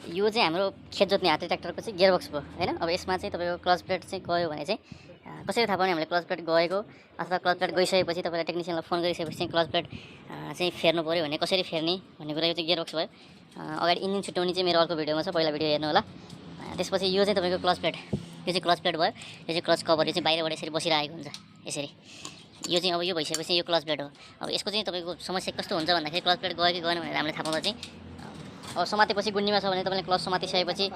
यो चाहिँ हाम्रो खेत जोत्ने हाते ट्र्याक्टरको चाहिँ गियरबक्स भयो हैन। अब यसमा चाहिँ तपाईँको क्लच प्लेट चाहिँ गयो भने चाहिँ कसरी थाहा पाउने हामीले क्लच प्लेट गएको अथवा क्लच प्लेट गइसकेपछि तपाईँलाई टेक्निसियनलाई फोन गरिसकेपछि चाहिँ क्लच प्लेट चाहिँ फेर्नु पऱ्यो भने कसरी फेर्ने भन्ने कुरा यो चाहिँ गियरबक्स भयो। अगाडि इन्जिन छुट्याउने चाहिँ मेरो अर्को भिडियोमा छ, पहिला भिडियो हेर्नु होला। त्यसपछि यो चाहिँ तपाईँको क्लच प्लेट, यो चाहिँ क्लच प्लेट भयो, यो चाहिँ क्लच कभर, यो चाहिँ बाहिरबाट यसरी बसिरहेको हुन्छ यसरी। यो चाहिँ अब यो भइसकेपछि यो क्लच प्लेट हो। अब यसको चाहिँ तपाईँको समस्या कस्तो हुन्छ भन्दाखेरि क्लच प्लेट गयो कि गएन भनेर हामीले थाहा पाउँदा चाहिँ अब समातेपछि गुन्नीमा छ भने तपाईँले क्लच समातिसकेपछि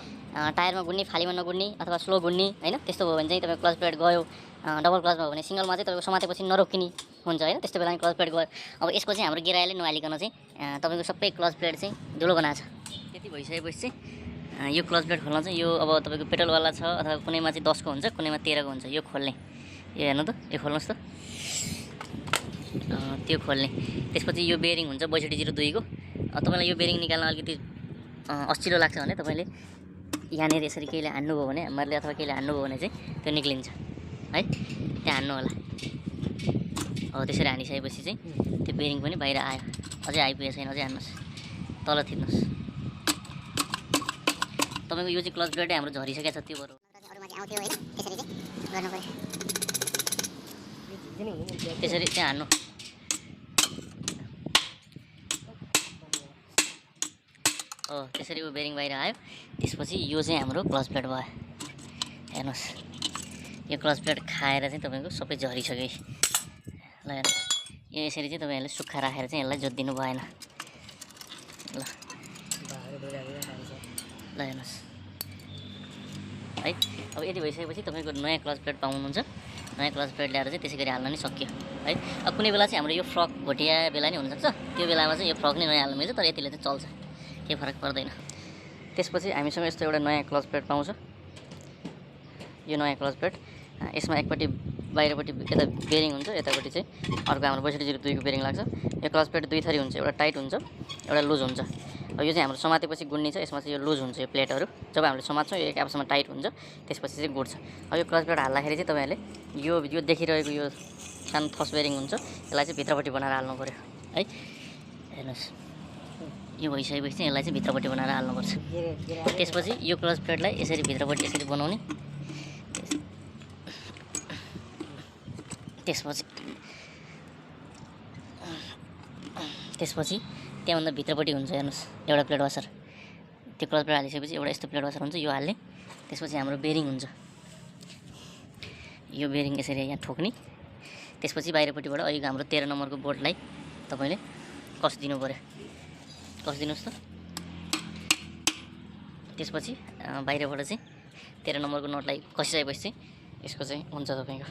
टायरमा गुन्नी, फालीमा नगुन्नी अथवा स्लो गुन्नी हैन। त्यस्तो भयो भने चाहिँ तपाईँको क्लच प्लेट गयो। डबल क्लचमा हो भने सिङ्गलमा चाहिँ तपाईँको समातेपछि नरोकिने हुन्छ हैन। त्यस्तो बेला क्लच प्लेट गयो। अब यसको चाहिँ हाम्रो गिराइले नहालिकन चाहिँ तपाईँको सबै क्लच प्लेट चाहिँ धुलो बनाएको छ। त्यति भइसकेपछि चाहिँ यो क्लच प्लेट खोल्न चाहिँ यो अब तपाईँको पेट्रोलवाला छ अथवा कुनैमा चाहिँ 10 को हुन्छ, कुनैमा 13 को हुन्छ। यो खोल्ने, यो हेर्नु त, यो खोल्नुहोस् त, त्यो खोल्ने। त्यसपछि यो बेरिङ हुन्छ 6202 को। तपाईँलाई यो बेरिङ निकाल्न अलिकति अस्चिलो लाग्छ भने तपाईँले यहाँनिर यसरी केहीले हान्नुभयो भने, हामीहरूले अथवा केहीले हान्नुभयो भने चाहिँ त्यो निक्लिन्छ है। त्यहाँ हान्नु होला। हो त्यसरी हानिसकेपछि चाहिँ त्यो बेरिङ पनि बाहिर आयो। अझै आइपुगेको छैन, अझै हान्नुहोस्, तल थिच्नुहोस्। तपाईँको यो चाहिँ क्लच प्लेटै हाम्रो झरिसकेको छ, त्यो बरु त्यसरी त्यहाँ हान्नु। हो त्यसरी यो बेरिङ बाहिर आयो। त्यसपछि यो चाहिँ हाम्रो क्लच प्लेट भयो। हेर्नुहोस्, यो क्लच प्लेट खाएर चाहिँ तपाईँको सबै झरिसक्यो। ल हेर्नुहोस्, यो यसरी चाहिँ तपाईँहरूले सुक्खा राखेर चाहिँ यसलाई जोतिदिनु भएन। ल ल हेर्नुहोस् है। अब यति भइसकेपछि तपाईँको नयाँ क्लच प्लेट पाउनुहुन्छ। नयाँ क्लच प्लेट ल्याएर चाहिँ त्यसै गरी हाल्न नि सक्यो है। अब कुनै बेला चाहिँ हाम्रो यो फ्रक घोटिया बेला नि हुनसक्छ, त्यो बेलामा चाहिँ यो फ्रक नै नयाँ हाल्नु मिल्छ, तर यतिले चाहिँ चल्छ, केही फरक पर्दैन। त्यसपछि हामीसँग यस्तो एउटा नयाँ क्लच प्लेट पाउँछ। यो नयाँ क्लच प्लेट, यसमा एकपट्टि बाहिरपट्टि यता बेरिङ हुन्छ, यतापट्टि चाहिँ अर्को हाम्रो 6202 को बेरिङ लाग्छ। यो क्लच प्लेट दुई थरी हुन्छ, एउटा टाइट हुन्छ, एउटा लुज हुन्छ। अब यो चाहिँ हाम्रो समातेपछि गुड्ने छ, यसमा चाहिँ यो लुज हुन्छ। यो प्लेटहरू जब हामीले समात्छौँ यो एक आपसमा टाइट हुन्छ, त्यसपछि चाहिँ गुड्छ। अब यो क्लच प्लेट हाल्दाखेरि चाहिँ तपाईँहरूले यो देखिरहेको यो सानो थस बेरिङ हुन्छ, यसलाई चाहिँ भित्रपट्टि बनाएर हाल्नु पऱ्यो है। हेर्नुहोस्, यो भइसकेपछि चाहिँ यसलाई चाहिँ भित्रपट्टि बनाएर हाल्नुपर्छ। त्यसपछि यो क्लच प्लेटलाई यसरी भित्रपट्टि यसरी बनाउने। त्यसपछि त्यहाँभन्दा भित्रपट्टि हुन्छ, हेर्नुहोस्, एउटा प्लेट वासर। त्यो क्लच प्लेट हालिसकेपछि एउटा यस्तो प्लेट वासर हुन्छ, यो हाल्ने। त्यसपछि हाम्रो बेरिङ हुन्छ, यो बेरिङ यसरी यहाँ ठोक्ने। त्यसपछि बाहिरपट्टिबाट अहिलेको हाम्रो 13 नम्बरको बोल्टलाई तपाईँले कसिदिनु पऱ्यो। कसिदिनुहोस् त। त्यसपछि बाहिरबाट चाहिँ 13 नम्बरको नटलाई कसिसकेपछि चाहिँ यसको चाहिँ हुन्छ तपाईँको